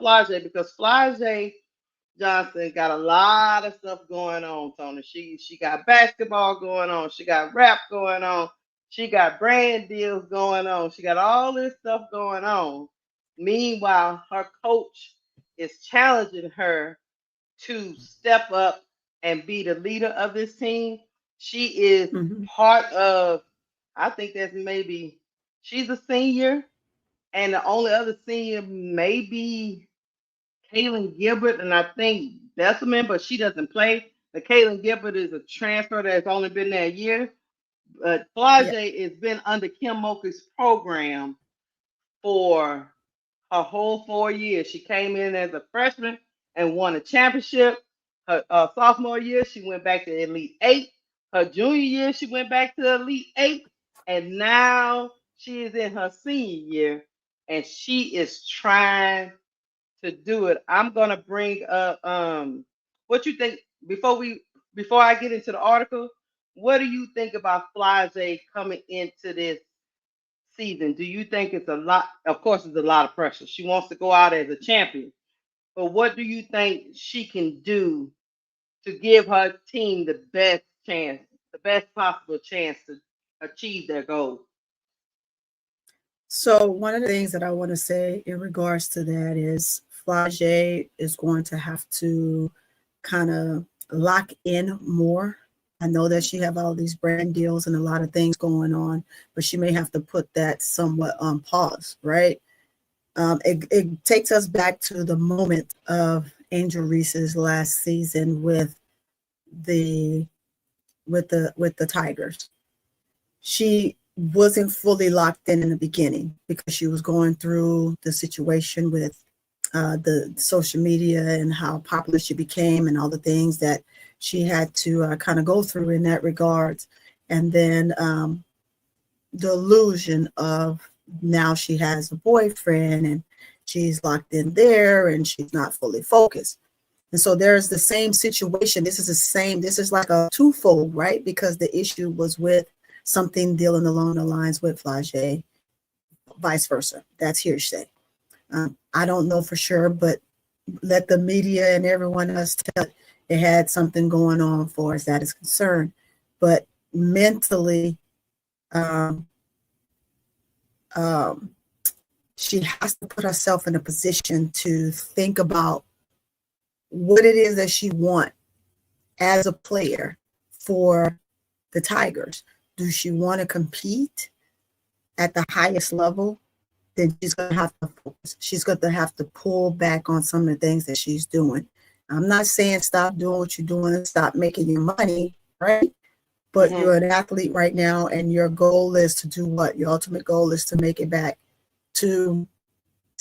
Flau'jae because Flau'jae Johnson got a lot of stuff going on, Tony. She got basketball going on. She got rap going on. She got brand deals going on. She got all this stuff going on. Meanwhile, her coach is challenging her to step up and be the leader of this team. She is Mhm. part of, I think that's maybe, she's a senior, and the only other senior may be Kaylin Gilbert, and I think Besselman, but she doesn't play. But Kaylin Gilbert is a transfer that's only been there a year. But Yeah. Flau'jae has been under Kim Mulkey's program for her whole 4 years. She came in as a freshman and won a championship. Her sophomore year, she went back to Elite Eight. Her junior year, she went back to Elite Eight. And now she is in her senior year and she is trying to do it. I'm gonna bring up what you think before I get into the article. What do you think about Flau'jae coming into this season? Do you think it's a lot? Of course, it's a lot of pressure. She wants to go out as a champion, but what do you think she can do to give her team the best chance, the best possible chance to achieve their goals? So one of the things that I want to say in regards to that is Flau'jae is going to have to kind of lock in more. I know that she have all these brand deals and a lot of things going on, but she may have to put that somewhat on pause, right? It takes us back to the moment of Angel Reese's last season the with the Tigers. She wasn't fully locked in the beginning because she was going through the situation with the social media and how popular she became and all the things that she had to kind of go through in that regards. And then the illusion of now she has a boyfriend and she's locked in there and she's not fully focused. And so there's the same situation. This is like a twofold, right? Because the issue was with something dealing along the lines with Flau'jae, vice versa. That's hearsay. I don't know for sure, but let the media and everyone else tell it had something going on for as that is concerned. But mentally, um, um, she has to put herself in a position to think about what it is that she wants as a player for the Tigers. Do she want to compete at the highest level? Then she's going to have to focus. She's going to have to pull back on some of the things that she's doing. I'm not saying stop doing what you're doing, stop making your money, right? But Mm-hmm. you're an athlete right now, and your goal is to do what? Your ultimate goal is to make it back to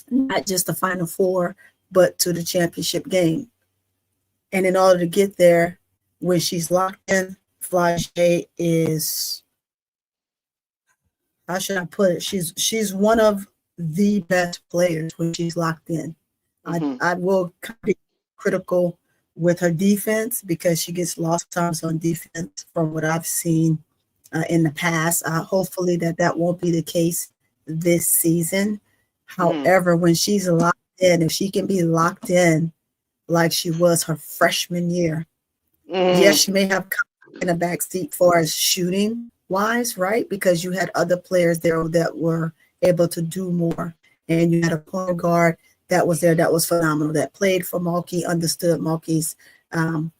not just the Final Four, but to the championship game. And in order to get there, when she's locked in, Flau'jae is, how should I put it? She's one of the best players when she's locked in. Mm-hmm. I will be critical with her defense because she gets lost times on defense from what I've seen in the past. Hopefully that won't be the case this season. Mm-hmm. However, when she's locked in, if she can be locked in like she was her freshman year, yes, Mm-hmm. she may have come in a back seat for as shooting wise, right? Because you had other players there that were able to do more. And you had a point guard that was there that was phenomenal, that played for Mulkey, understood Mulkey's um,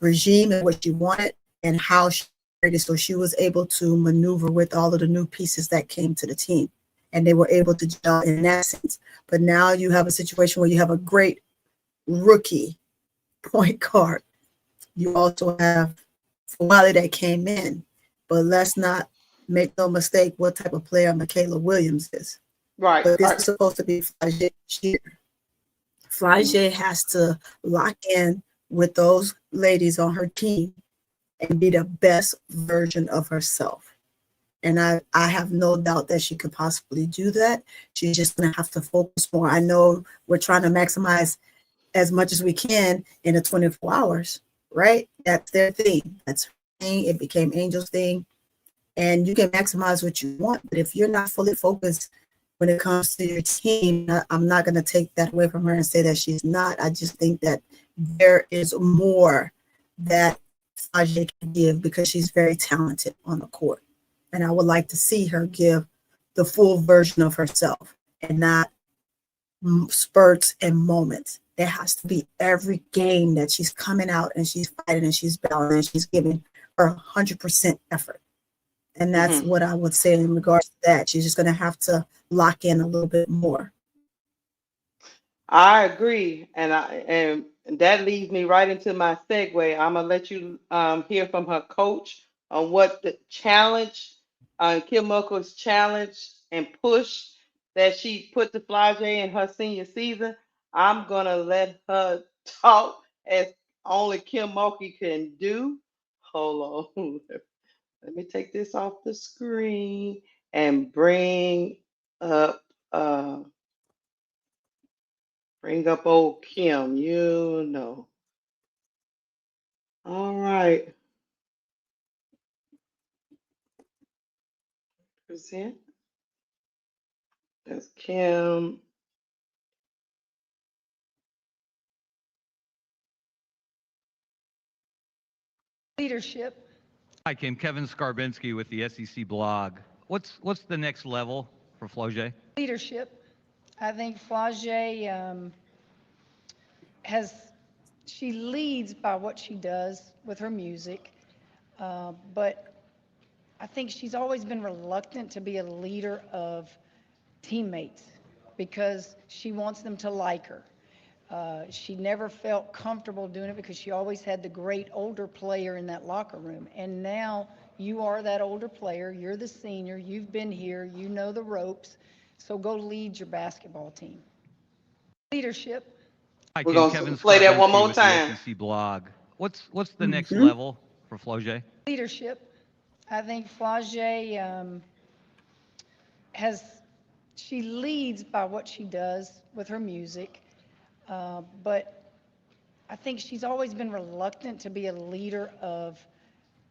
regime and what she wanted and how she operated. So she was able to maneuver with all of the new pieces that came to the team. And they were able to gel in that sense. But now you have a situation where you have a great rookie point guard. You also have Fulwiley that came in, but let's not make no mistake what type of player Michaela Williams is. Right. But this Right. is supposed to be Flau'jae year. Flau'jae has to lock in with those ladies on her team and be the best version of herself. And I have no doubt that she could possibly do that. She's just going to have to focus more. I know we're trying to maximize as much as we can in the 24 hours, right? That's their thing. That's her thing. It became Angel's thing. And you can maximize what you want. But if you're not fully focused when it comes to your team, I'm not going to take that away from her and say that she's not. I just think that there is more that Flau'jae can give because she's very talented on the court. And I would like to see her give the full version of herself and not spurts and moments. It has to be every game that she's coming out and she's fighting and she's battling and she's giving her 100% effort. And that's what I would say in regards to that. She's just going to have to lock in a little bit more. I agree, and that leads me right into my segue. I'm gonna let you hear from her coach on what the challenge, Kim Mulkey's challenge and push that she put to Flau'jae in her senior season. I'm gonna let her talk as only Kim Mulkey can do. Hold on, let me take this off the screen and up uh bring up old Kim, you know. All right. Present. That's Kim. Leadership. Hi, Kim. Kevin Skarbinski with the SEC blog. What's the next level for Flau'jae? Leadership. I think Flau'jae she leads by what she does with her music, but I think she's always been reluctant to be a leader of teammates because she wants them to like her. She never felt comfortable doing it because she always had the great older player in that locker room. And now you are that older player. You're the senior. You've been here. You know the ropes. So go lead your basketball team. Leadership. Hi, We're Kim. gonna Kevin play that one Skarbinski more with time. the SEC blog. What's the next level for Flau'jae? Leadership. I think Flau'jae she leads by what she does with her music, but I think she's always been reluctant to be a leader of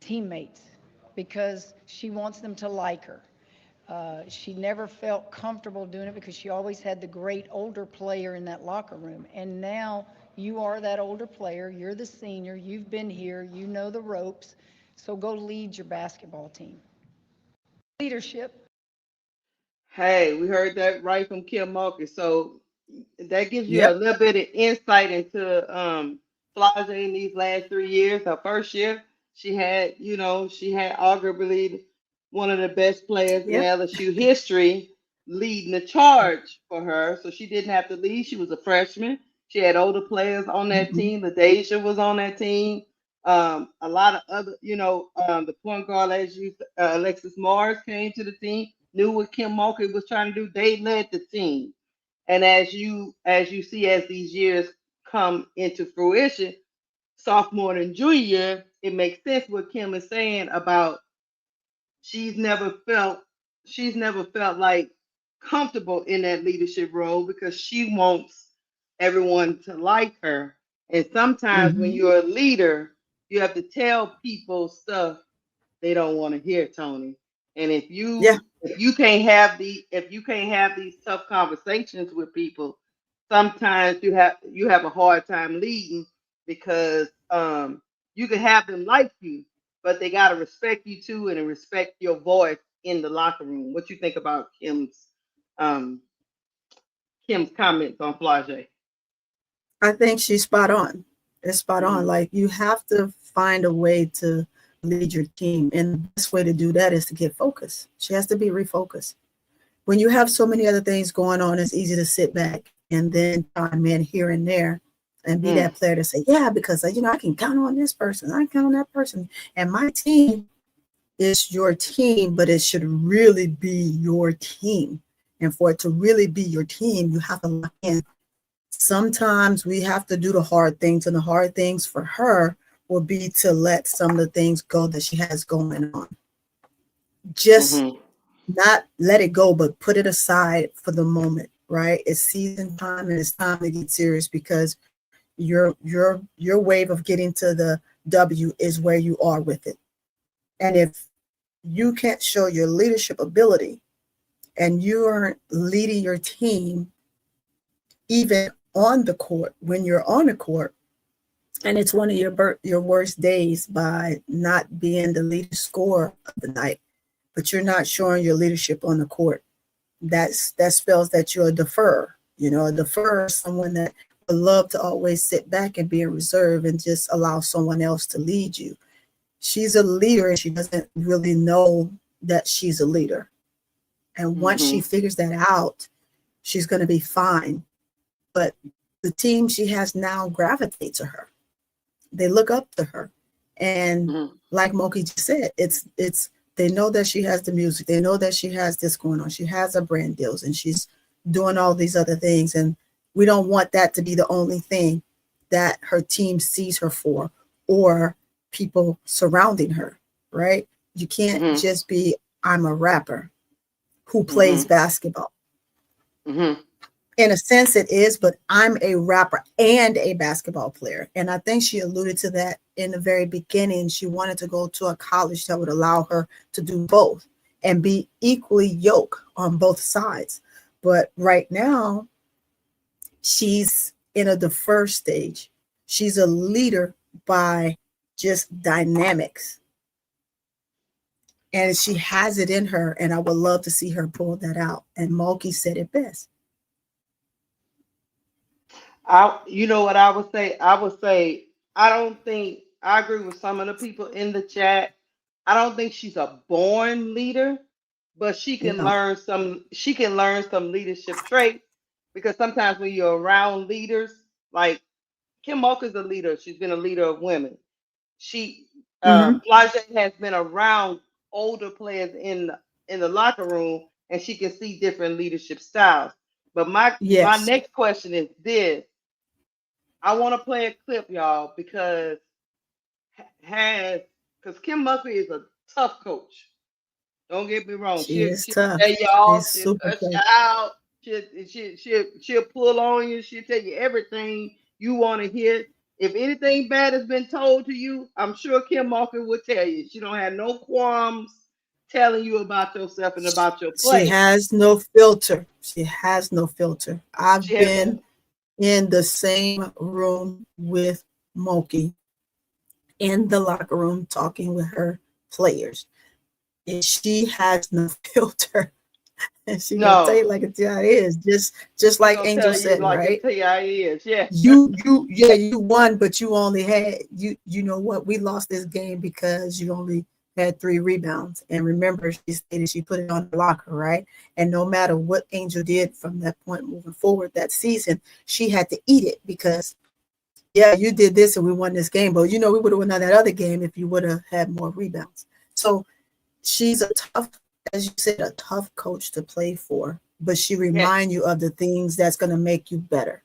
teammates because she wants them to like her. She never felt comfortable doing it because she always had the great older player in that locker room. And now you are that older player. You're the senior. You've been here. You know the ropes. So go lead your basketball team. Leadership. Hey, we heard that right from Kim Mulkey. So that gives you a Yep. little bit of insight into Flau'jae in these last 3 years. Her first year, she had arguably one of the best players in Yep. LSU history leading the charge for her. So she didn't have to lead. She was a freshman. She had older players on that team. LaDeja was on that team. A lot of other, the point guard, as Alexis Morris came to the team, knew what Kim Mulkey was trying to do. They led the team. And as you see, as these years come into fruition, sophomore and junior year, it makes sense what Kim is saying about she's never felt she's never felt like comfortable in that leadership role because she wants everyone to like her. And sometimes when you're a leader, you have to tell people stuff they don't want to hear, Tony. And Yeah. if you can't have these tough conversations with people, sometimes you have a hard time leading because you can have them like you, but they gotta respect you too and respect your voice in the locker room. What you think about um Kim's comments on Flau'jae? I think she's spot on. It's spot on. Mhm. Like you have to find a way to lead your team. And the best way to do that is to get focused. She has to be refocused. When you have so many other things going on, it's easy to sit back and then chime in here and there and be Mm. that player to say, yeah, because I can count on this person, I can count on that person. And my team is your team, but it should really be your team. And for it to really be your team, you have to lock in. Sometimes we have to do the hard things, and the hard things for her will be to let some of the things go that she has going on. Just Mhm. not let it go, but put it aside for the moment, right? It's season time and it's time to get serious because your wave of getting to the W is where you are with it. And if you can't show your leadership ability and you're leading your team even on the court, when you're on the court, and it's one of your worst days by not being the lead scorer of the night, but you're not showing your leadership on the court, that spells that you're a deferrer. You know, a deferrer is someone that would love to always sit back and be in reserve and just allow someone else to lead you. She's a leader and she doesn't really know that she's a leader. And once she figures that out, she's going to be fine. But the team she has now gravitate to her. They look up to her. And like Mulkey just said, it's they know that she has the music. They know that she has this going on. She has her brand deals and she's doing all these other things. And we don't want that to be the only thing that her team sees her for, or people surrounding her, right? You can't just be, I'm a rapper who plays basketball. In a sense it is, but I'm a rapper and a basketball player. And I think she alluded to that in the very beginning. She wanted to go to a college that would allow her to do both and be equally yoked on both sides. But right now, she's in a defer stage. She's a leader by just dynamics. And she has it in her, and I would love to see her pull that out. And Mulkey said it best. You know what I would say? I would say I don't think I agree with some of the people in the chat. I don't think she's a born leader, but she can No. learn some. She can learn some leadership traits, because sometimes when you're around leaders, like Kim Mulkey is a leader. She's been a leader of women. She Flau'jae has been around older players in the locker room, and she can see different leadership styles. But my Yes, next question is this. I want to play a clip, y'all, because Kim Mulkey is a tough coach. Don't get me wrong. she is She'll tough. tell y'all, She's she'll super cuss you tough. out, she'll pull on you, she'll tell you everything you want to hear. If anything bad has been told to you, I'm sure Kim Mulkey will tell you. She don't have no qualms telling you about yourself and about your She play. has no filter. She has no filter. I've She has, been in the same room with Mulkey in the locker room talking with her players. And she has no filter. And she gonna tell no, you like it is. Just she like gonna Angel tell you said, like right? it tell you how it is. Yeah. You won, but you only had you know what? We lost this game because you only had 3 rebounds. And remember, she stated she put it on the locker, right? And no matter what Angel did from that point moving forward that season, she had to eat it because yeah, you did this and we won this game, but you know we would have won that other game if you would have had more rebounds. So she's a tough, as you said, a tough coach to play for, but she Yeah. remind you of the things that's going to make you better.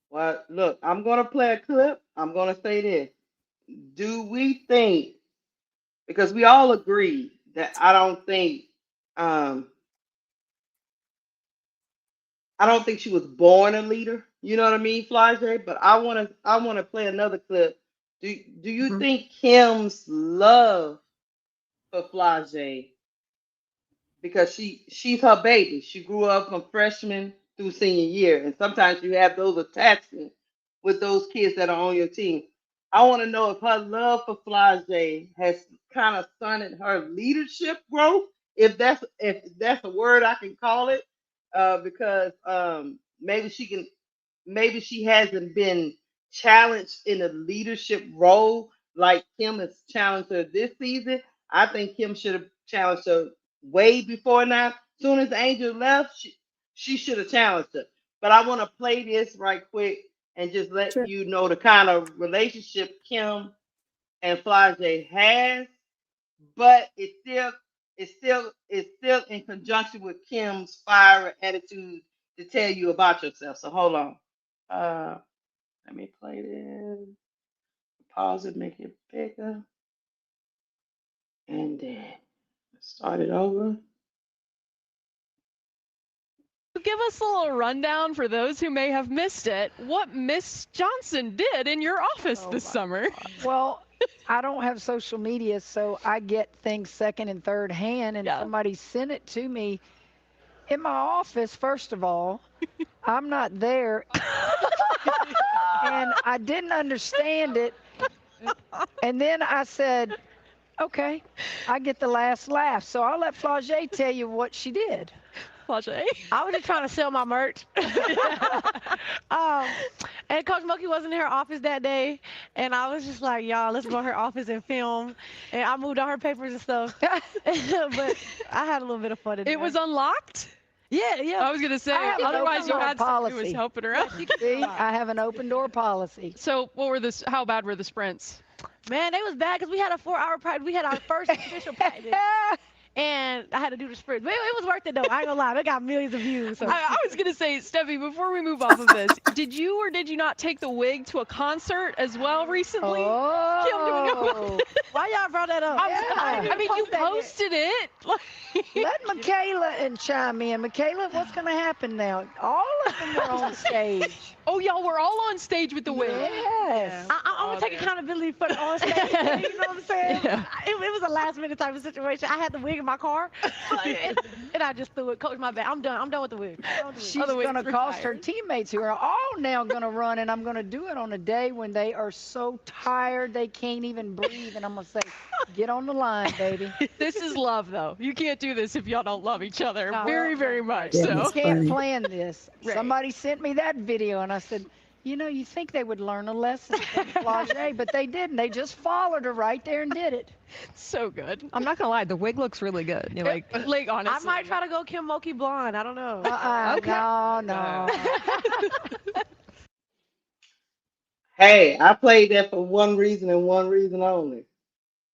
Well, look, I'm gonna play a clip. I'm gonna say this. Do we think, because we all agree that um I don't think she was born a leader. You know what I mean, Flau'jae? But I wanna play another clip. Do you Mhm. think Kim's love for Flau'jae, because she's her baby. She grew up from freshman through senior year, and sometimes you have those attachments with those kids that are on your team. I want to know if her love for Flau'jae has kind of stunted her leadership growth, if that's a word I can call it, because maybe she hasn't been challenged in a leadership role like Kim has challenged her this season. I think Kim should have challenged her way before now. Soon as Angel left, she should have challenged her. But I want to play this right quick and just let Sure. you know the kind of relationship Kim and Flau'jae has. But it's still in conjunction with Kim's fire attitude to tell you about yourself. So hold on. Uh, Let me play this. Pause it, make it bigger, and then start it over. Give us a little rundown for those who may have missed it. What Miss Johnson did in your office this summer? Well, I don't have social media, so I get things second and third hand, and Yeah. somebody sent it to me. in my office, first of all, I'm not there. And I didn't understand it. And then I said, okay, I get the last laugh. So I'll let Flau'jae tell you what she did. Flau'jae. I was just trying to sell my merch. um, and Coach Mulkey wasn't in her office that day, and I was just like, y'all, let's go in her office and film. And I moved all her papers and stuff. But I had a little bit of fun in there. It was unlocked? Yeah, yeah. I was going to say, I have an otherwise you open had door someone who was policy. helping her out. See, I have an open door policy. So what were how bad were the sprints? Man, they was bad because we had a 4-hour practice. We had our first official practice. And I had to do the sprint. But it was worth it, though. I ain't gonna lie. It got millions of views. So. I was going to say, Steffi, before we move off of this, did you or did you not take the wig to a concert as well recently? Oh, Why y'all brought that up? I mean, you posted it. let Michaela and chime in. Michaela, what's going to happen now? All of them were on stage. Oh, y'all were all on stage with the wig. Yes. I'm going to take accountability for the on stage. You know what I'm saying? Yeah. It was a last minute type of situation. I had the wig in my car, and I just threw it. Coach, my bad. I'm done. I'm done with the wig. She's going to cost her teammates who are all now going to run, and I'm going to do it on a day when they are so tired they can't even breathe. And I'm going to say, get on the line, baby. This is love, though. You can't do this if y'all don't love each other No. very, very much. Yeah, So You it's can't funny. plan this. Right. Somebody sent me that video, and I said, you know, you think they would learn a lesson from Flau'jae, but they didn't. They just followed her right there and did it. so good. I'm not gonna lie, the wig looks really good. You're like, Like, honestly. I might try to go Kim Mulkey blonde. I don't know. No. Hey, I played that for one reason and one reason only.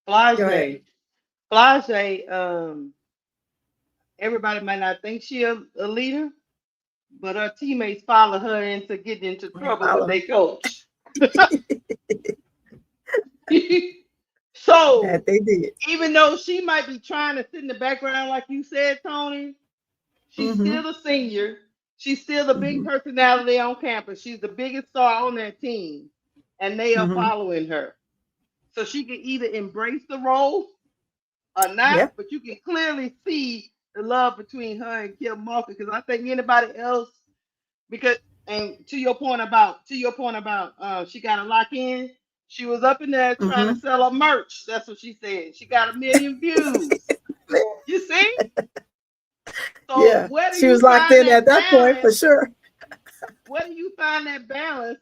Go ahead. Flau'jae, everybody might not think she a leader, but her teammates follow her into getting into trouble Follow. with their coach. So That they did. even though she might be trying to sit in the background, like you said, Tony, she's Mhm. still a senior. She's still the big Mhm. personality on campus. She's the biggest star on that team, and they are Mhm. following her. So she can either embrace the role or not, Yep. but you can clearly see the love between her and Kim Mulkey. Because I think anybody else, because and to your point about she got to lock in. She was up in there trying to sell her merch. That's what she said. She got 1 million views. You see? So Yeah, where do she you was locked find in at that point for balance? sure. Where do you find that balance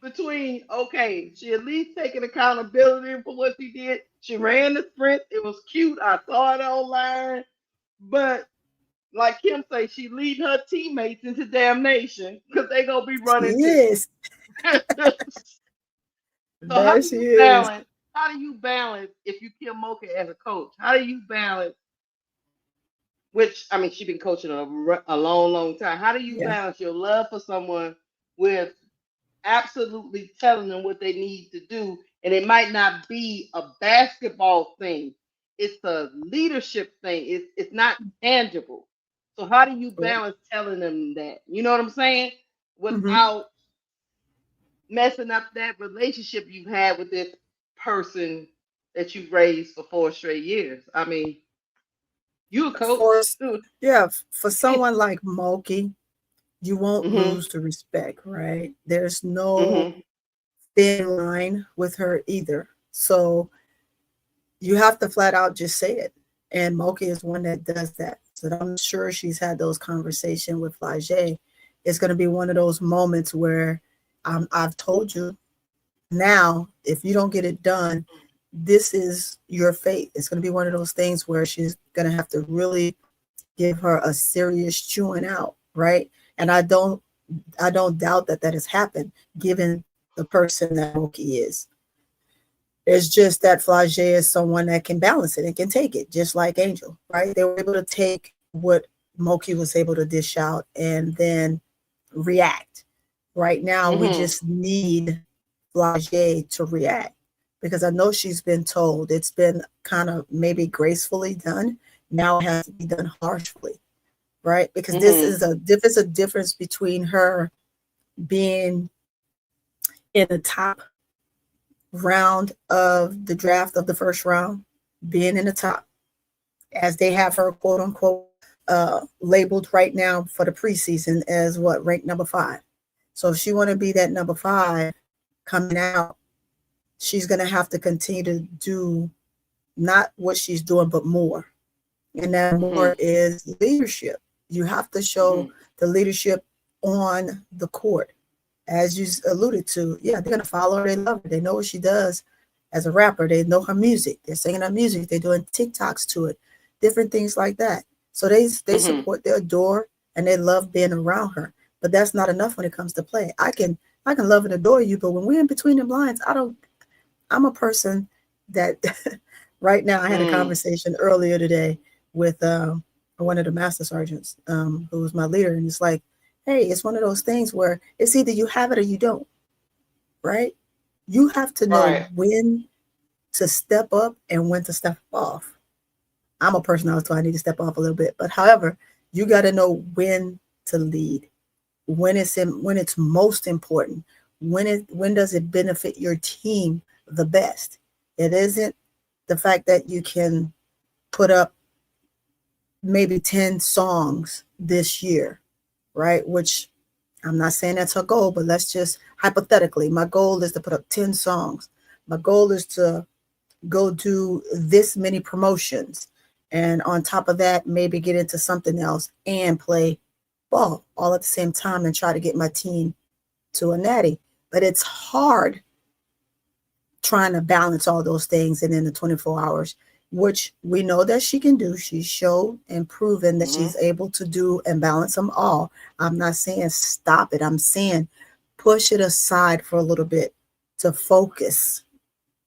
between, okay, she at least taking accountability for what she did. She ran the sprint. It was cute. I saw it online. But like Kim say, she lead her teammates into damnation because they gonna be She running too. is. So how There do she you is. balance? How do you balance if you Kim Mulkey as a coach? How do you balance? Which I mean, she's been coaching a long, long time. How do you Yeah. balance your love for someone with absolutely telling them what they need to do? And it might not be a basketball thing; it's a leadership thing. It's not tangible. So how do you balance telling them that? You know what I'm saying? Without messing up that relationship you've had with this person that you've raised for 4 straight years. I mean, you a coach. For someone like Mulkey, you won't lose the respect, right? There's no thin line with her either. So you have to flat out just say it. And Mulkey is one that does that. So I'm sure she's had those conversations with Flau'jae. It's going to be one of those moments where I've told you now, if you don't get it done, this is your fate. It's going to be one of those things where she's going to have to really give her a serious chewing out, right? And I don't doubt that has happened, given the person that Mulkey is. It's just that Flau'jae is someone that can balance it and can take it, just like Angel, right? They were able to take what Mulkey was able to dish out and then react. Right now, we just need Flau'jae to react, because I know she's been told it's been kind of maybe gracefully done. Now it has to be done harshly, right? Because this is a difference between her being in the top round of the draft of the first round, being in the top, as they have her quote unquote labeled right now for the preseason as what, ranked number 5. So if she want to be that number 5 coming out, she's going to have to continue to do not what she's doing, but more. And that more is leadership. You have to show the leadership on the court. As you alluded to, yeah, they're going to follow her. They love her. They know what she does as a rapper. They know her music. They're singing her music. They're doing TikToks to it, different things like that. So they support, they adore, and they love being around her. But that's not enough when it comes to play. I can love and adore you, but when we're in between them lines, I'm a person that right now I had a conversation earlier today with one of the master sergeants who was my leader, and it's like, hey, it's one of those things where it's either you have it or you don't, right? You have to know when to step up and when to step off. I'm a person I was told I need to step off a little bit, but however, you got to know when to lead, when it's most important, when does it benefit your team the best. It isn't the fact that you can put up maybe 10 songs this year, right? Which I'm not saying that's her goal, but let's just hypothetically, my goal is to put up 10 songs. My goal is to go do this many promotions. And on top of that, maybe get into something else and play ball all at the same time and try to get my team to a natty. But it's hard trying to balance all those things and in the 24 hours, which we know that she can do. She's shown and proven that she's able to do and balance them all. I'm not saying stop it. I'm saying push it aside for a little bit to focus.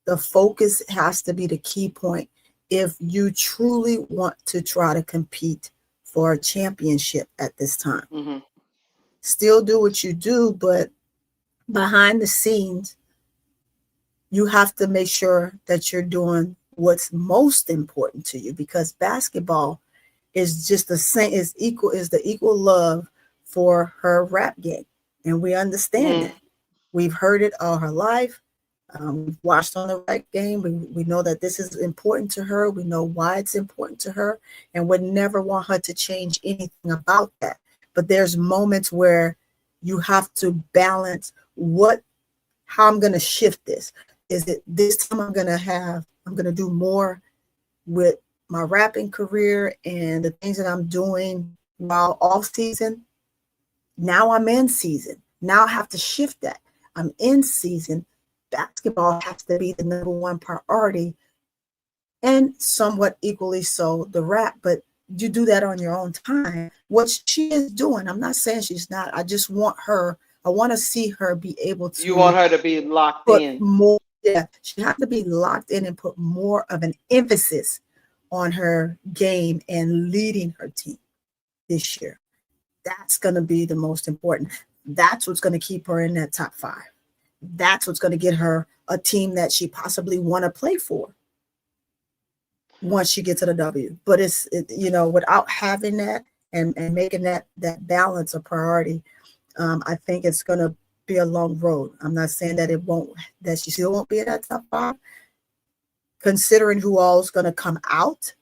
The focus has to be the key point if you truly want to try to compete for a championship at this time. Still do what you do, but behind the scenes, you have to make sure that you're doing what's most important to you, because basketball is just the same, is the equal love for her rap game. And we understand that. We've heard it all her life. We've watched on the rap game. We know that this is important to her. We know why it's important to her, and would never want her to change anything about that. But there's moments where you have to balance how I'm going to shift this. Is it this time I'm going to do more with my rapping career and the things that I'm doing while off season? Now I'm in season. Now I have to shift that. I'm in season. Basketball has to be the number one priority, and somewhat equally so the rap, but you do that on your own time. What she is doing, I'm not saying she's not. I just want I want to see her be able to. You want her to be locked in. More, yeah, she has to be locked in and put more of an emphasis on her game and leading her team this year. That's going to be the most important. That's what's going to keep her in that top 5. That's what's going to get her a team that she possibly want to play for once she gets to the W. But without having that and making that balance a priority, I think it's going to be a long road. I'm not saying that she still won't be in that top 5, considering who all is going to come out.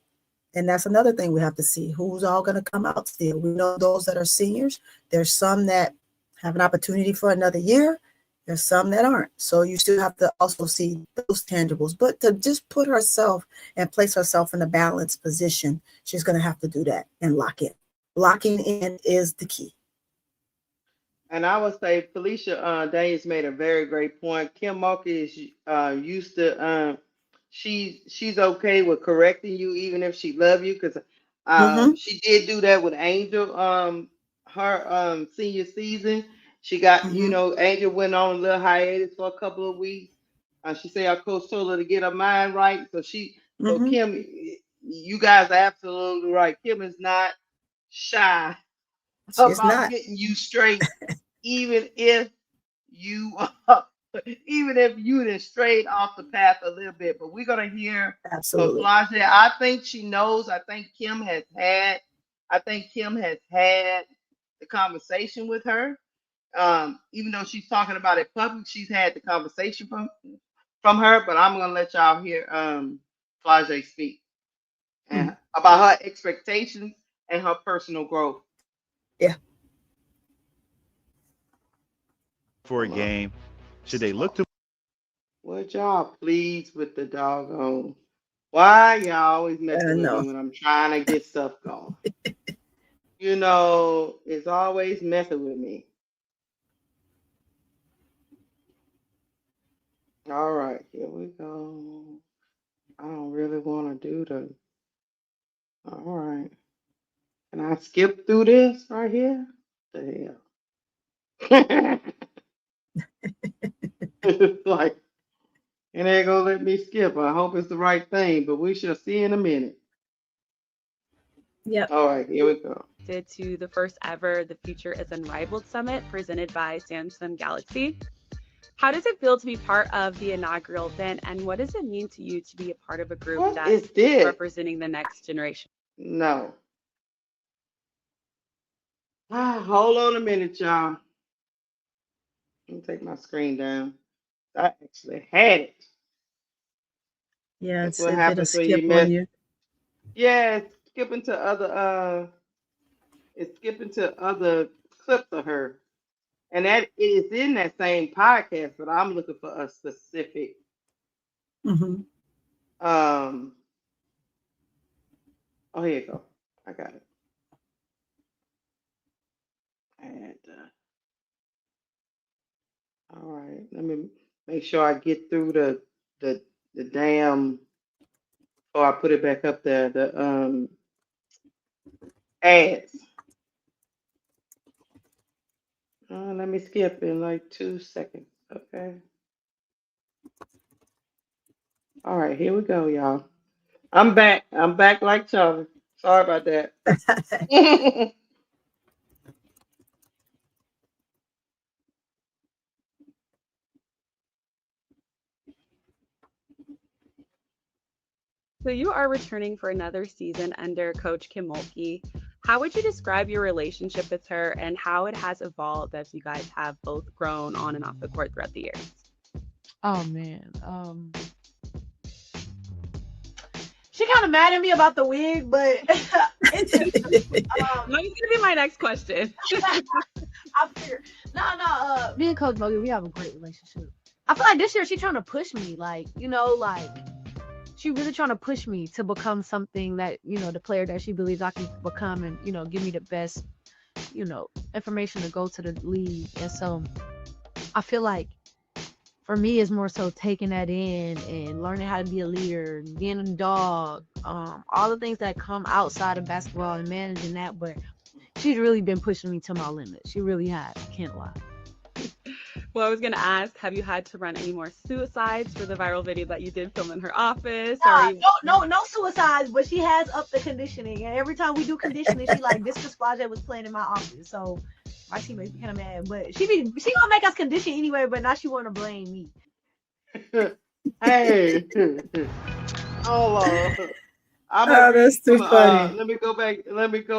And that's another thing we have to see, who's all going to come out still. We know those that are seniors. There's some that have an opportunity for another year. There's some that aren't. So you still have to also see those tangibles. But to just put herself and place herself in a balanced position, she's going to have to do that and lock in. Locking in is the key. And I would say Felicia Daniels made a very great point. Kim Mulkey is used to she's okay with correcting you even if she love you, because she did do that with Angel her senior season. She got Angel went on a little hiatus for a couple of weeks. She said our coach told her to get her mind right. So so Kim, you guys are absolutely right. Kim is not shy about getting you straight, even if you done strayed off the path a little bit. But we're gonna hear from Flau'jae. I think she knows. I think Kim has had the conversation with her. Even though she's talking about it public, she's had the conversation from her. But I'm gonna let y'all hear Flau'jae speak and about her expectations and her personal growth. Yeah. For a game, should they look to? Would y'all please with the doggone? Why y'all always messing with No. me when I'm trying to get stuff going? You know, it's always messing with me. All right, here we go. I don't really want to do the. All right. Can I skip through this right here? The hell. It's like, it ain't gonna let me skip. I hope it's the right thing, but we shall see in a minute. Yep. All right, here we go. To the first ever The Future is Unrivaled Summit presented by Samsung Galaxy. How does it feel to be part of the inaugural event, and what does it mean to you to be a part of a group What that's is this? representing the next generation? No. Hold on a minute, y'all. Let me take my screen down. I actually had it. Yeah, That's it what did a happens when skip you on mess. you. Yeah, it's skipping to other clips of her. And that it is in that same podcast, but I'm looking for a specific Mm-hmm. oh, here you go. I got it. And all right, let me make sure I get through the damn or I put it back up there, the ads. Let me skip in like 2 seconds. Okay. All right, here we go, y'all. I'm back. I'm back like Charlie. Sorry about that. So you are returning for another season under Coach Kim Mulkey. How would you describe your relationship with her and how it has evolved as you guys have both grown on and off the court throughout the years? Oh man. She kind of mad at me about the wig, but it's That was gonna be my next question. I figured. No. Me and Coach Mulkey, we have a great relationship. I feel like this year she's trying to push me, like she really trying to push me to become something that the player that she believes I can become, and give me the best information to go to the league. And so I feel like for me it's more so taking that in and learning how to be a leader, being a dog, all the things that come outside of basketball and managing that. But she's really been pushing me to my limit. She really has. I can't lie. Well, I was gonna ask, have you had to run any more suicides for the viral video that you did film in her office? No suicides, but she has upped the conditioning. And every time we do conditioning, she like, this is Flau'jae was playing in my office. So my teammates be kind of mad, but she gonna make us condition anyway. But now she want to blame me. Hey, hold on. That's too funny. Let me go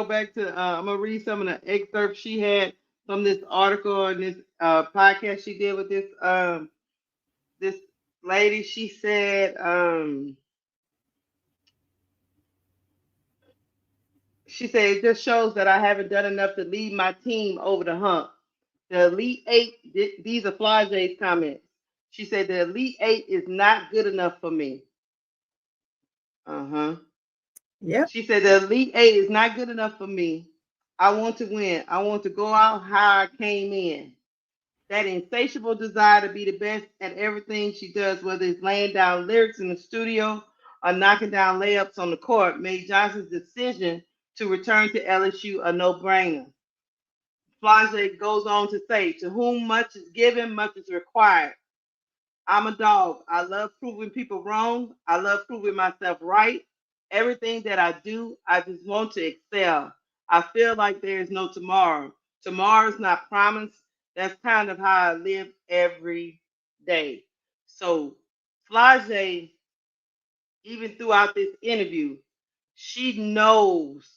back to. I'm gonna read some of the excerpts she had from this article and this podcast she did with this lady. She said it just shows that I haven't done enough to lead my team over the hump. The Elite Eight. These are Flau'jae's comments. She said the Elite Eight is not good enough for me. Yep. She said the Elite Eight is not good enough for me. I want to win. I want to go out how I came in. That insatiable desire to be the best at everything she does, whether it's laying down lyrics in the studio or knocking down layups on the court, made Johnson's decision to return to LSU a no-brainer. Flau'jae goes on to say, to whom much is given, much is required. I'm a dog. I love proving people wrong. I love proving myself right. Everything that I do, I just want to excel. I feel like there is no tomorrow. Tomorrow's not promised. That's kind of how I live every day. So Flau'jae, even throughout this interview, she knows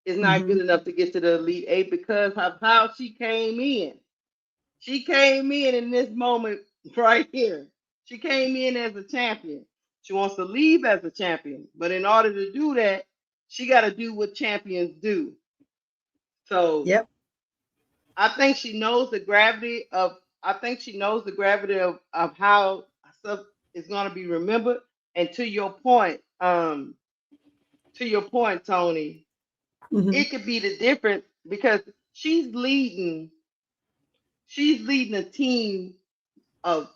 it's not good enough to get to the Elite Eight because of how she came in. She came in this moment right here. She came in as a champion. She wants to leave as a champion. But in order to do that, she got to do what champions do. So Yep. I think she knows the gravity of how stuff is going to be remembered. And to your point, Tony, Mhm. it could be the difference because she's leading a team of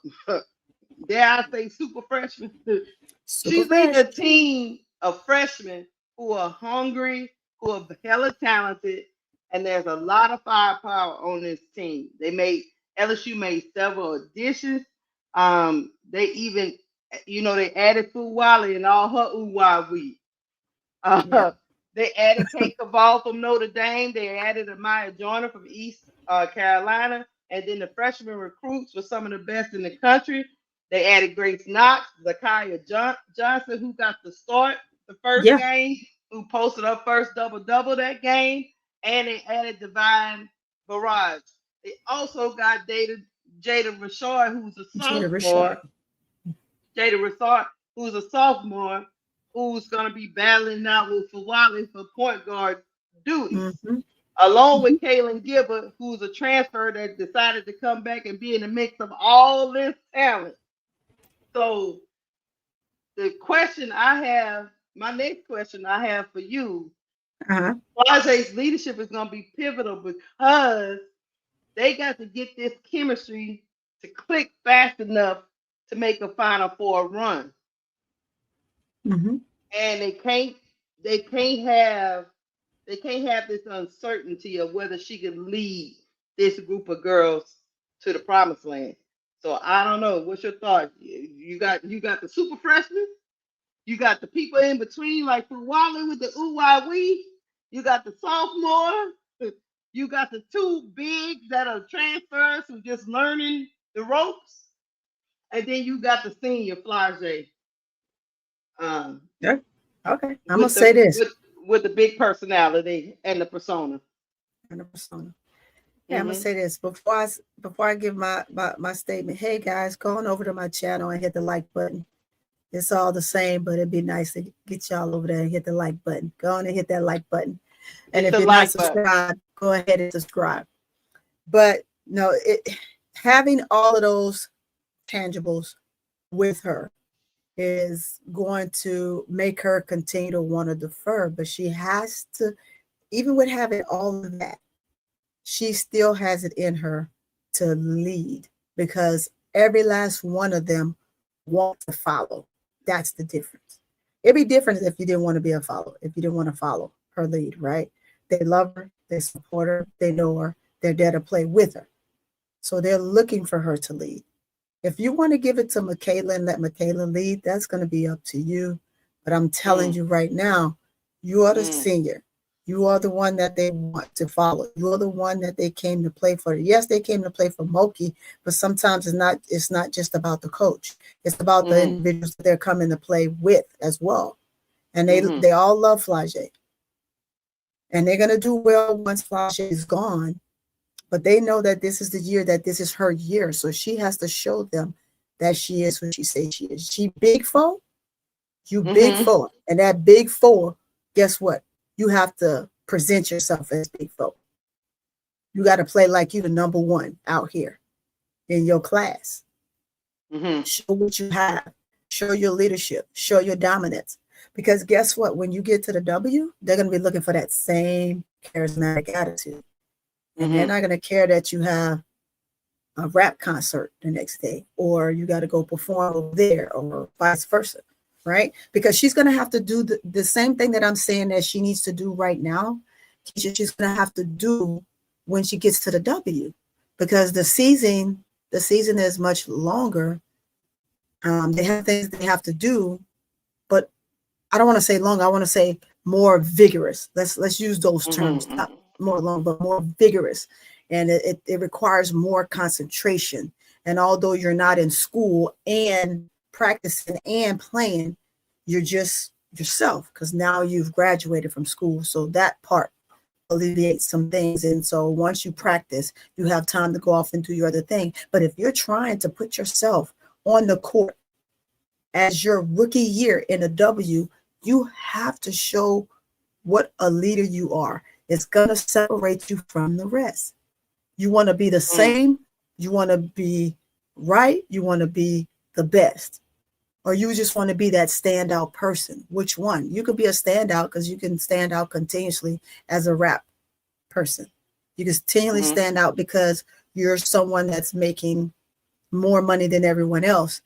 dare I say super freshmen. Super She's leading fresh. a team of freshmen who are hungry, who are hella talented, and there's a lot of firepower on this team. LSU made several additions. They even, they added Fulwiley and all her ooh-wah-wee. Yeah. They added Kate Caval from Notre Dame. They added Amaya Joyner from East Carolina. And then the freshman recruits were some of the best in the country. They added Grace Knox, Zakiya Johnson, who got the start the first Yeah. game, who posted her first double-double that game. And they added Divine Barrage. They also got Jada Rashard, who's a Jada sophomore. Rashard. Jada Rashard, who's a sophomore, who's going to be battling out with Fulwiley for point guard duties, along with Kaylin Gilbert, who's a transfer that decided to come back and be in the mix of all this talent. So the question I have, my next question I have for you, Flau'jae's leadership is going to be pivotal because they got to get this chemistry to click fast enough to make a Final Four run. And they can't have this uncertainty of whether she can lead this group of girls to the promised land. So I don't know. What's your thought? You got the super freshmen. You got the people in between like Fulwiley with the ooh-wah-wee. You got the sophomore. You got the two bigs that are transfers who just learning the ropes. And then you got the senior Flau'jae. Yeah. Okay. I'm gonna say this with the big personality and the persona. Yeah, I'm gonna say this before I give my statement. Hey guys, go on over to my channel and hit the like button. It's all the same, but it'd be nice to get y'all over there and hit the like button. Go on and hit that like button. And if you're not subscribed, go ahead and subscribe. But no, having all of those tangibles with her is going to make her continue to want to defer, but she has to, even with having all of that, she still has it in her to lead because every last one of them want to follow. That's the difference. It'd be different if you didn't want to be a follower, if you didn't want to follow her lead, right? They love her, they support her, they know her, they're there to play with her. So they're looking for her to lead. If you want to give it to Michaela and let Michaela lead, that's going to be up to you. But I'm telling you right now, you are the senior. You are the one that they want to follow. You are the one that they came to play for. Yes, they came to play for Mulkey, but sometimes it's not just about the coach. It's about the individuals that they're coming to play with as well. And they all love Flau'jae. And they're going to do well once Flau'jae is gone. But they know that this is the year, that this is her year. So she has to show them that she is what she says she is. She big four, you big four. And that big four, guess what? You have to present yourself as big four. You got to play like you the number one out here in your class. Show what you have. Show your leadership. Show your dominance. Because guess what? When you get to the W, they're going to be looking for that same charismatic attitude. And they're not going to care that you have a rap concert the next day or you got to go perform over there or vice versa, right? Because she's going to have to do the same thing that I'm saying that she needs to do right now. She's going to have to do when she gets to the W because the season is much longer. They have things they have to do, but I don't want to say long. I want to say more vigorous. Let's use those terms. Not more long, but more vigorous. And it requires more concentration. And although you're not in school and practicing and playing, you're just yourself because now you've graduated from school. So that part alleviates some things. And so once you practice, you have time to go off and do your other thing. But if you're trying to put yourself on the court as your rookie year in a W, you have to show what a leader you are. It's going to separate you from the rest. You want to be the same, you want to be right, you want to be the best, or you just want to be that standout person. Which one? You could be a standout because you can stand out continuously as a rap person. You can continually stand out because you're someone that's making more money than everyone else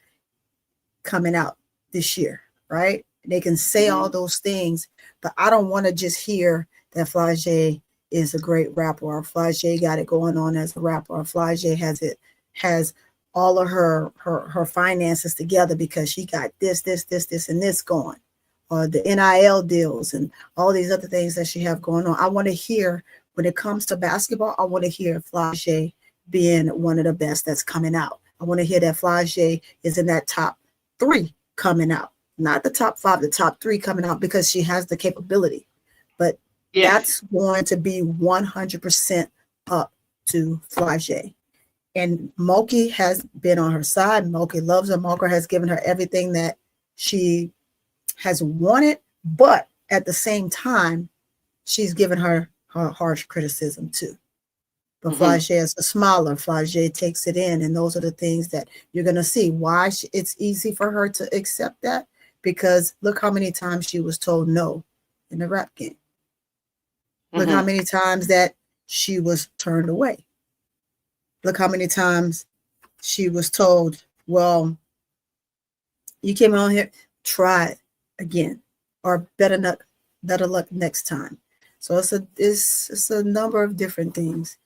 coming out this year, right? They can say all those things, but I don't want to just hear that Flau'jae is a great rapper, or Flau'jae got it going on as a rapper, or Flau'jae has all of her finances together because she got this, and this going, or the NIL deals and all these other things that she have going on. I want to hear, when it comes to basketball, I want to hear Flau'jae being one of the best that's coming out. I want to hear that Flau'jae is in that top 3 coming out, not the top 5, the top 3 coming out, because she has the capability. But that's going to be 100% up to Flau'jae. And Mulkey has been on her side. Mulkey loves her. Mulkey has given her everything that she has wanted, but at the same time, she's given her harsh criticism too. But Flau'jae is a smiler. Flau'jae takes it in, and those are the things that you're going to see. Why it's easy for her to accept that? Because look how many times she was told no in the rap game. Look how many times that she was turned away. Look how many times she was told, well, you came on here, try it again, or better luck next time. So it's a number of different things.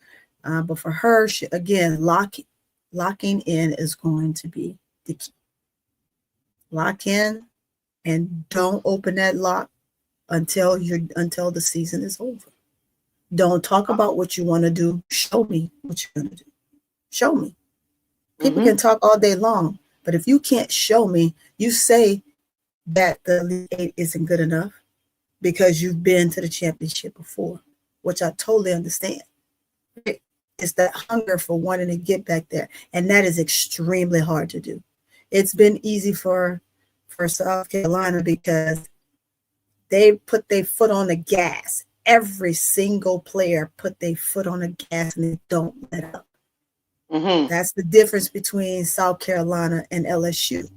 But for her, again, locking in is going to be the key. Lock in and don't open that lock until the season is over. Don't talk about what you want to do. Show me what you're going to do. Show me. People can talk all day long, but if you can't show me, you say that the Elite 8 isn't good enough because you've been to the championship before, which I totally understand. It's that hunger for wanting to get back there, and that is extremely hard to do. It's been easy for South Carolina because they put their foot on the gas. Every single player put their foot on the gas and they don't let up. That's the difference between South Carolina and LSU.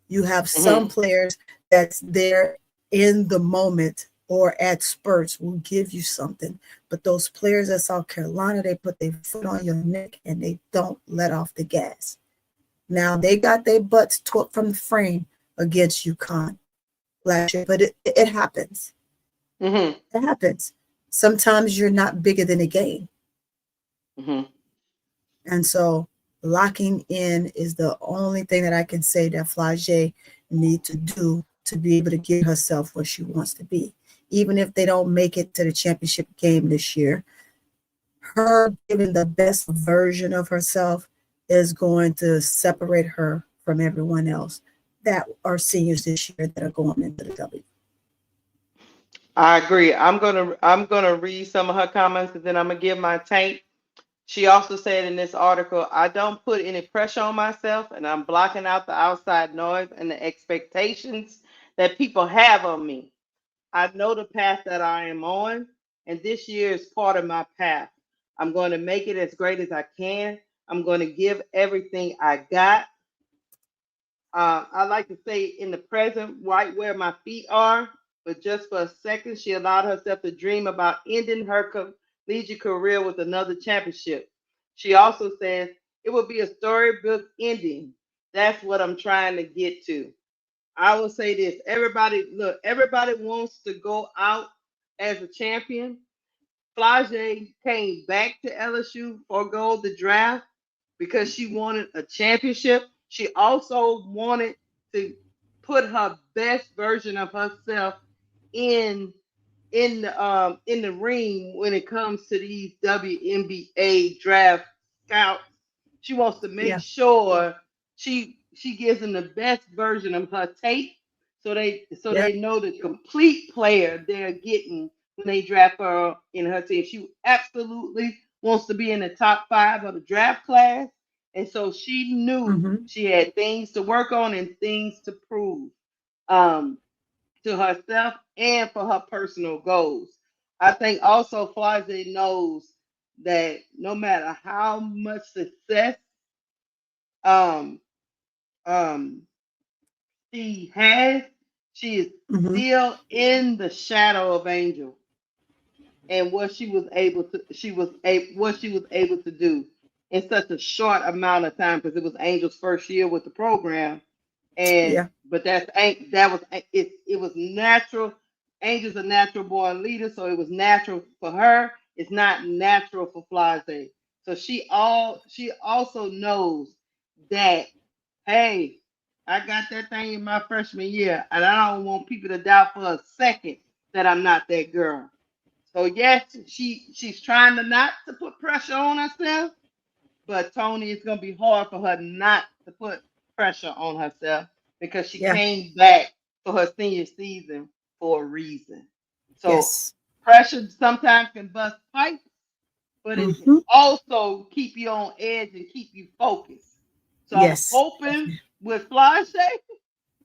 You have some players that's there in the moment or at spurts will give you something. But those players at South Carolina, they put their foot on your neck and they don't let off the gas. Now, they got their butts tore from the frame against UConn last year, but it happens. It happens. Sometimes you're not bigger than a game. And so locking in is the only thing that I can say that Flau'jae need to do to be able to get herself where she wants to be. Even if they don't make it to the championship game this year, her giving the best version of herself is going to separate her from everyone else that are seniors this year that are going into the W. I agree. I'm gonna read some of her comments and then I'm gonna give my take. She also said in this article, I don't put any pressure on myself and I'm blocking out the outside noise and the expectations that people have on me. I know the path that I am on, and this year is part of my path. I'm going to make it as great as I can. I'm going to give everything I got. I like to say in the present, right where my feet are, but just for a second, she allowed herself to dream about ending her collegiate career with another championship. She also says, it will be a storybook ending. That's what I'm trying to get to. I will say this. Everybody wants to go out as a champion. Flau'jae came back to LSU, forgo the draft because she wanted a championship. She also wanted to put her best version of herself in the ring when it comes to these WNBA draft scouts. She wants to make sure she gives them the best version of her tape so they know the complete player they're getting when they draft her in her team. She absolutely wants to be in the top 5 of the draft class. And so she knew Mm-hmm. she had things to work on and things to prove um, to herself and for her personal goals. I think also Flau'jae knows that no matter how much success um, um, she has, she is Mm-hmm. still in the shadow of Angel and what she was able to do in such a short amount of time because it was Angel's first year with the program, and Yeah. but that was it was natural. Angel's a natural born leader, so it was natural for her. It's not natural for Flau'jae. So she also knows that, hey, I got that thing in my freshman year, and I don't want people to doubt for a second that I'm not that girl. So yes, she's trying to not to put pressure on herself, but Tony, it's gonna be hard for her not to put pressure on herself because she Yeah. came back for her senior season for a reason. So Yes. pressure sometimes can bust pipes, but it can Mm-hmm. also keep you on edge and keep you focused. So I'm Yes. hoping with Flau'jae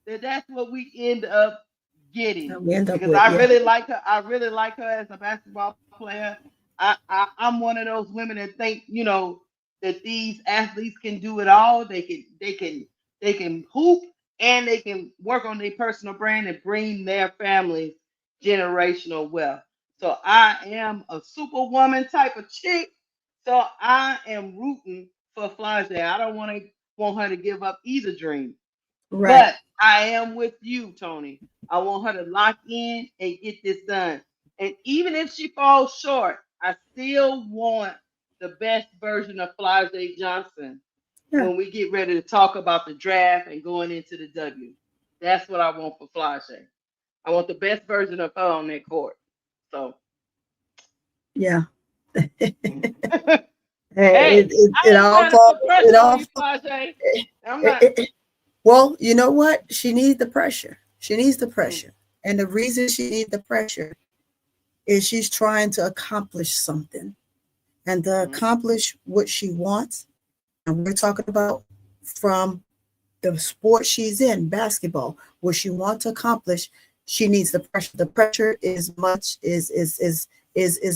that that's what we end up getting We end up because with, I yeah. really like her. I really like her as a basketball player. I'm one of those women that think that these athletes can do it all. They can hoop and they can work on their personal brand and bring their families generational wealth. So I am a superwoman type of chick. So I am rooting for Flau'jae. I don't want her to give up either dream. Right. But I am with you, Tony. I want her to lock in and get this done. And even if she falls short, I still want the best version of Flau'jae Johnson Yeah. when we get ready to talk about the draft and going into the W. That's what I want for Flau'jae. I want the best version of her on that court. So, Yeah. hey, Hey, I it ain't all trying to falls. put It pressure on all. you, Flau'jae. I'm It, not. it, well, you know what? She needs the pressure. She needs the Mm, pressure, and the reason she needs the pressure is she's trying to accomplish something, and to mm, accomplish what she wants. And we're talking about from the sport she's in, basketball, what she wants to accomplish. She needs the pressure. The pressure is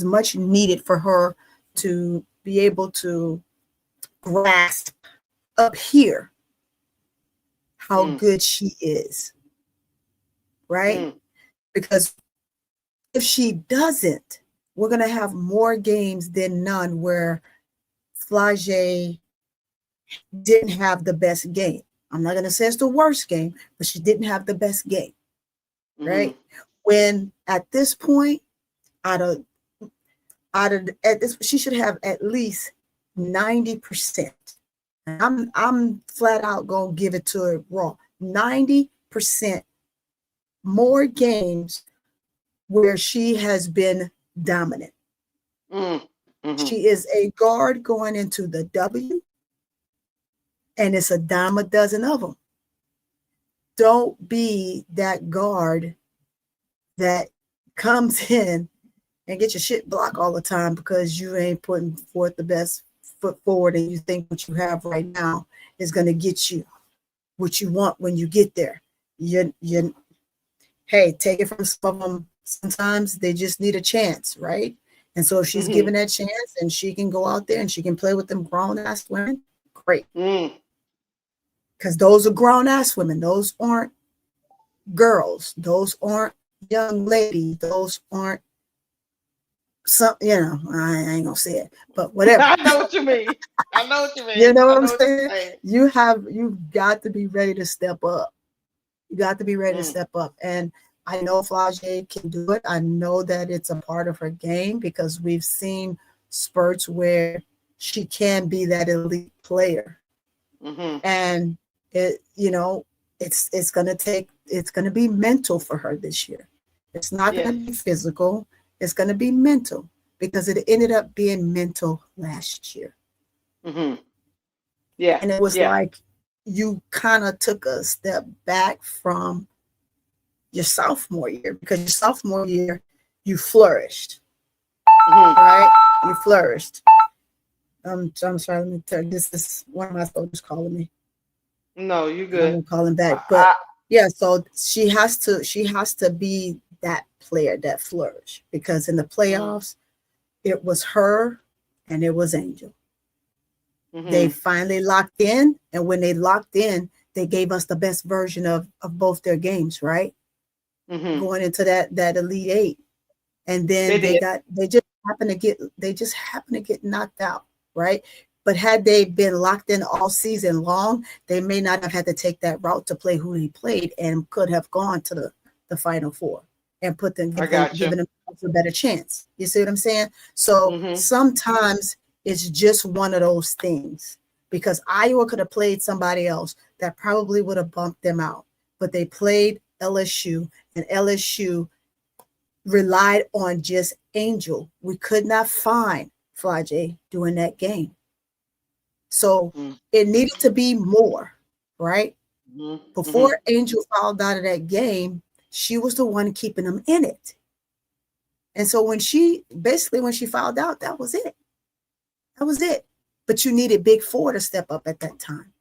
much needed for her to be able to grasp up here how mm, good she is, right? mm, Because if she doesn't, we're going to have more games than none where Flau'jae didn't have the best game. I'm not going to say it's the worst game, but she didn't have the best game, mm, right? When at this point, out of at this, she should have at least 90%. I'm flat out gonna give it to her raw. 90% more games where she has been dominant. mm, mm, She is a guard going into the W, and it's a dime a dozen of them. Don't be that guard that comes in and get your shit blocked all the time because you ain't putting forth the best foot forward and you think what you have right now is going to get you what you want when you get there. You hey, take it from some of them. Sometimes they just need a chance, right? And so if she's given mm, that chance and she can go out there and she can play with them grown ass women, great. mm. Because those are grown ass women. Those aren't girls. Those aren't young ladies. Those aren't some, I ain't gonna say it, but whatever. I know what you mean. I know what you You mean. know I what I'm know what saying? you're saying. You've got to be ready to step up. You got to be ready to Mm, step up. And I know Flau'jae can do it. I know that it's a part of her game because we've seen spurts where she can be that elite player. mm-hmm. And it's gonna be mental for her this year. It's not Yes. gonna be physical, it's gonna be mental because it ended up being mental last year. Mm-hmm. Yeah. And it was Yeah. like you kind of took a step back from your sophomore year because your sophomore year you flourished, Mm-hmm. right? You flourished. I'm sorry. Let me tell you, this is one of my soldiers calling me. No, you I'm good. gonna call him back. But yeah, so she has to be that player that flourish, because in the playoffs, it was her and it was Angel. They finally locked in, and when they locked in, they gave us the best version of both their games, right? Going into that Elite Eight. And then they just happened to get knocked out, right? But had they been locked in all season long, they may not have had to take that route to play who they played, and could have gone to the Final Four and given them a better chance. You see what I'm saying? So sometimes it's just one of those things, because Iowa could have played somebody else that probably would have bumped them out, but they played LSU, and LSU relied on just Angel. We could not find Flau'jae during that game. So it needed to be more, right? Before Angel fouled out of that game, she was the one keeping them in it. And so when she fouled out, that was it. That was it. But you needed Big Four to step up at that time.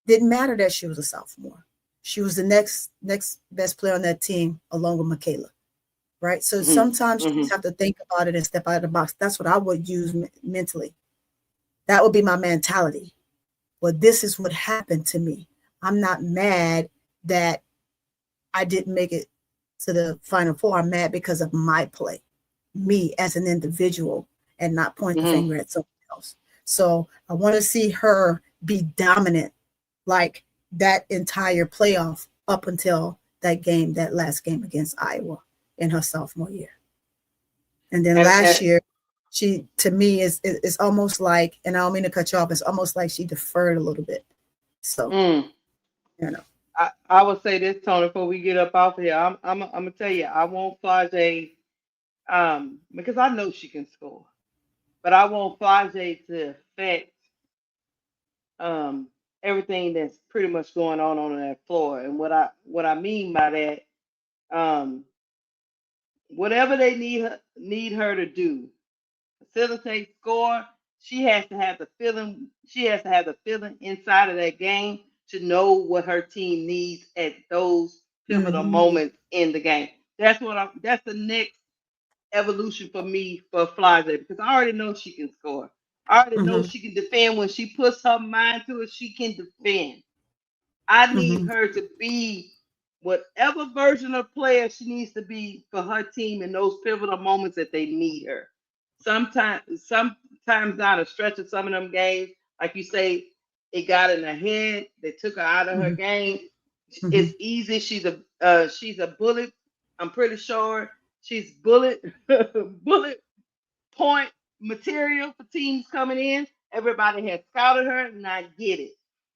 Didn't matter that she was a sophomore. She was the next best player on that team, along with Michaela. Right. So sometimes you just have to think about it and step out of the box. That's what I would use mentally. That would be my mentality. Well, this is what happened to me. I'm not mad that I didn't make it to the Final Four. I'm mad because of my play, me as an individual, and not point the finger at someone else. So I want to see her be dominant like that entire playoff up until that last game against Iowa in her sophomore year. And then last year, she, to me, is almost like, and I don't mean to cut you off, it's almost like she deferred a little bit. So, you know. I would say this, Tony, before we get up off here. I'm gonna tell you, I want Flau'jae, because I know she can score, but I want Flau'jae to affect everything that's pretty much going on that floor. And what I mean by that, whatever they need her to do, facilitate, score, she has to have the feeling. She has to have the feeling inside of that game to know what her team needs at those pivotal moments in the game. That's the next evolution for me for Flau'jae, because I already know she can score. I already know she can defend. When she puts her mind to it, she can defend. I need her to be whatever version of player she needs to be for her team in those pivotal moments that they need her. Sometimes down a stretch of some of them games, like you say, it got in her head. They took her out of her game. It's easy. She's a bullet. I'm pretty sure she's bullet point material for teams coming in. Everybody has scouted her, and I get it.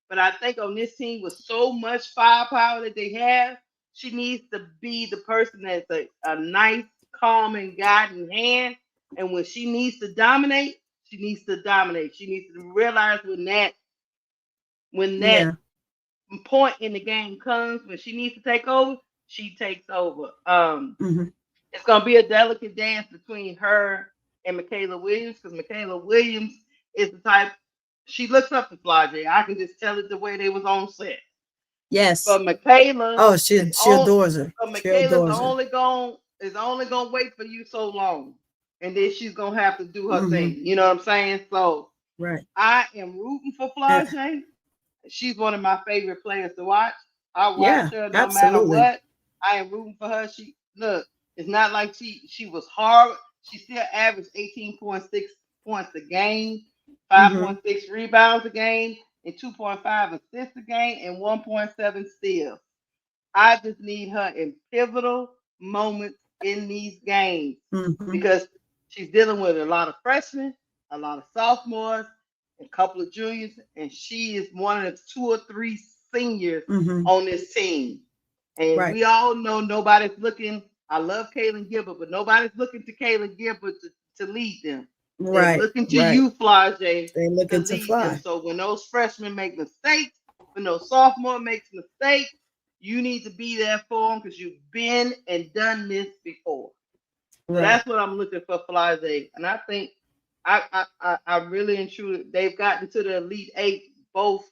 But I think on this team, with so much firepower that they have, she needs to be the person that's a nice, calm, and guiding hand. And when she needs to dominate, she needs to dominate. She needs to realize when that point in the game comes, when she needs to take over, she takes over. It's gonna be a delicate dance between her and Michaela Williams, because Michaela Williams is the type, she looks up to Flau'jae. I can just tell it the way they was on set. Yes. But Michaela, she adores her. But Michaela's only gonna wait for you so long, and then she's gonna have to do her thing. You know what I'm saying? So right. I am rooting for Flau'jae. She's one of my favorite players to watch. I watch her no matter what. I am rooting for her. It's not like she was hard. She still averaged 18.6 points a game, 5.6 rebounds a game, and 2.5 assists a game, and 1.7 steals. I just need her in pivotal moments in these games, because she's dealing with a lot of freshmen, a lot of sophomores, a couple of juniors, and she is one of the 2 or 3 seniors on this team. And we all know nobody's looking. I love Kaylin Gilbert, but nobody's looking to Kaylin Gilbert to lead them. They're looking to you, Flau'jae, They're looking to lead fly. them. So when those freshmen make mistakes, when those sophomore makes mistakes, you need to be there for them, because you've been and done this before. So that's what I'm looking for Flau'jae. And I think I really and truly, they've gotten to the Elite Eight both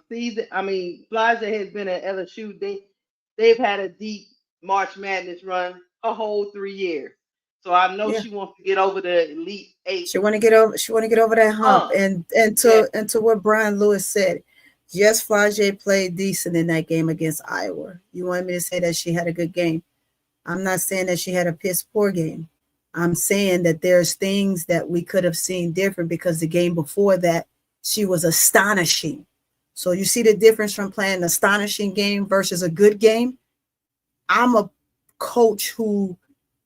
season. I mean, Flau'jae has been at LSU. They've had a deep March Madness run a whole 3 years. So I know Yeah. she wants to get over the Elite Eight. She want to get over that hump. And to what Brian Lewis said, yes, Flau'jae played decent in that game against Iowa. You want me to say that she had a good game? I'm not saying that she had a piss poor game. I'm saying that there's things that we could have seen different because the game before that, she was astonishing. So you see the difference from playing an astonishing game versus a good game? I'm a coach who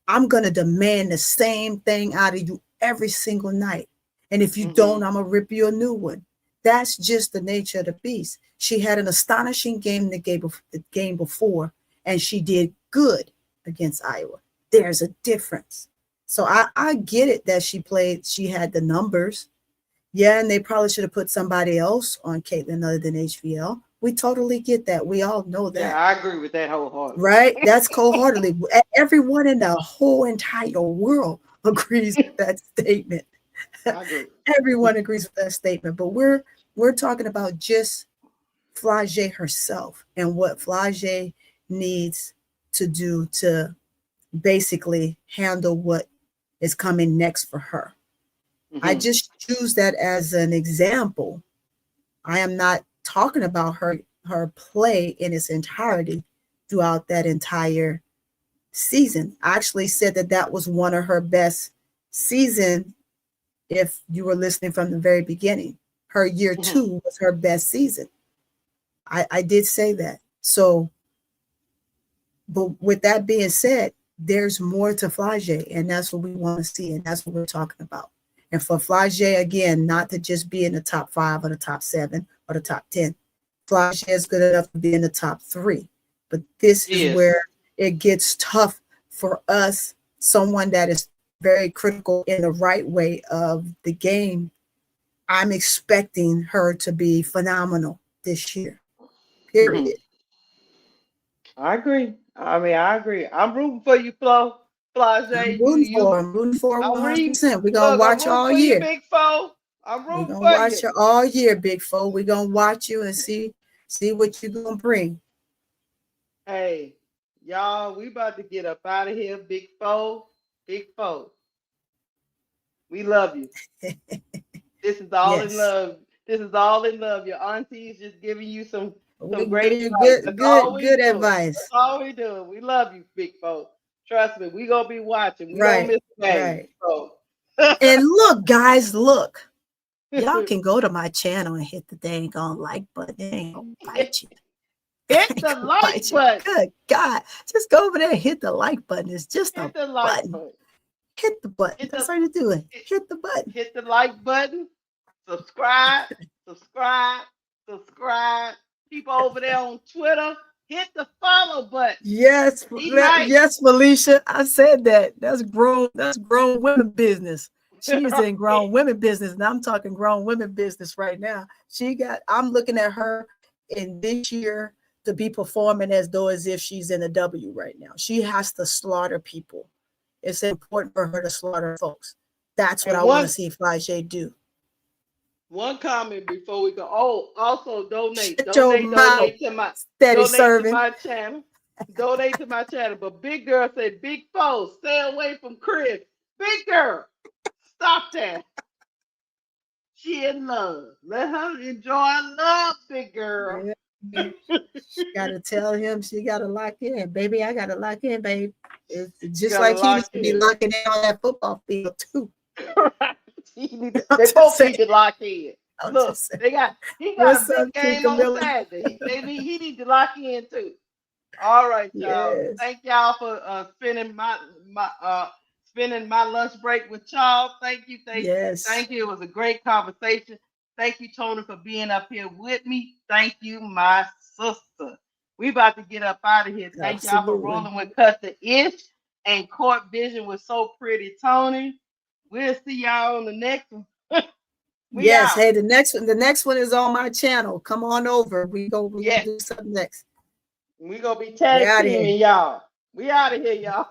I'm going to demand the same thing out of you every single night. And if you don't, I'm going to rip you a new one. That's just the nature of the beast. She had an astonishing game the game before, and she did good against Iowa. There's a difference. So I get it that she had the numbers. Yeah, and they probably should have put somebody else on Caitlin other than HVL. We totally get that. We all know that. Yeah, I agree with that wholeheartedly. Right? That's wholeheartedly. Everyone in the whole entire world agrees with that statement. I agree. Everyone agrees with that statement. But we're talking about just Flau'jae herself and what Flau'jae needs to do to basically handle what is coming next for her. I just choose that as an example. I am not talking about her play in its entirety throughout that entire season. I actually said that was one of her best season. If you were listening from the very beginning, her year 2 was her best season. I did say that. So, but with that being said, there's more to Flau'jae, and that's what we want to see, and that's what we're talking about. And for Flau'jae, again, not to just be in the top 5 or the top 7 or the top 10. Flau'jae is good enough to be in the top 3. But this is where it gets tough for us, someone that is very critical in the right way of the game. I'm expecting her to be phenomenal this year. Period. I agree. I agree. I'm rooting for you, Flau'jae. I'm rooting for 100%. We're going to watch you all year. Big Flo. I'm rooting for you. We're going to watch you all year, Big Fo. We're going to watch you and see what you're going to bring. Hey, y'all, we about to get up out of here. Big Fo. Big Fo. We love you. This is all in love. This is all in love. Your auntie's just giving you some great advice. Good advice. That's all we do. We love you, Big Fo. Trust me, we gonna be watching. We right, don't miss a game. Right. So. And look, guys, look. Y'all can go to my channel and hit the dang on like button. It ain't gonna bite you. Hit the like button. Good God. Just go over there and hit the like button. It's just a button. Hit the button. That's how you do it. Hit the button. Hit the like button. Subscribe. People over there on Twitter, hit the follow button. Yes, yes, MiLaysia. I said that. That's grown women business. She's in grown women business, and I'm talking grown women business right now. I'm looking at her in this year to be performing as if she's in a W right now. She has to slaughter people. It's important for her to slaughter folks. That's what I want to see Flau'jae do. One comment before we go. Oh, also donate to my channel. Donate to my channel. But Big Girl said, Big Fo, stay away from Chris. Big Girl, stop that. She in love. Let her enjoy love, Big Girl. Yeah. She gotta tell him she gotta lock in. Baby, I gotta lock in, babe. It's just like he needs to be locking in on that football field too. Right. They both need to lock in. Look, he got a big game on Saturday. He need to lock in too. All right, y'all. Yes. Thank y'all for spending my lunch break with y'all. Thank you. Thank you. It was a great conversation. Thank you, Tony, for being up here with me. Thank you, my sister. We about to get up out of here. Thank y'all for rolling with Cut the Ish and Court Vision with So Pretty Tony. We'll see y'all on the next one. Yes, hey, the next one is on my channel. Come on over. We gonna do something next. We gonna be tag teaming y'all. We out of here, y'all.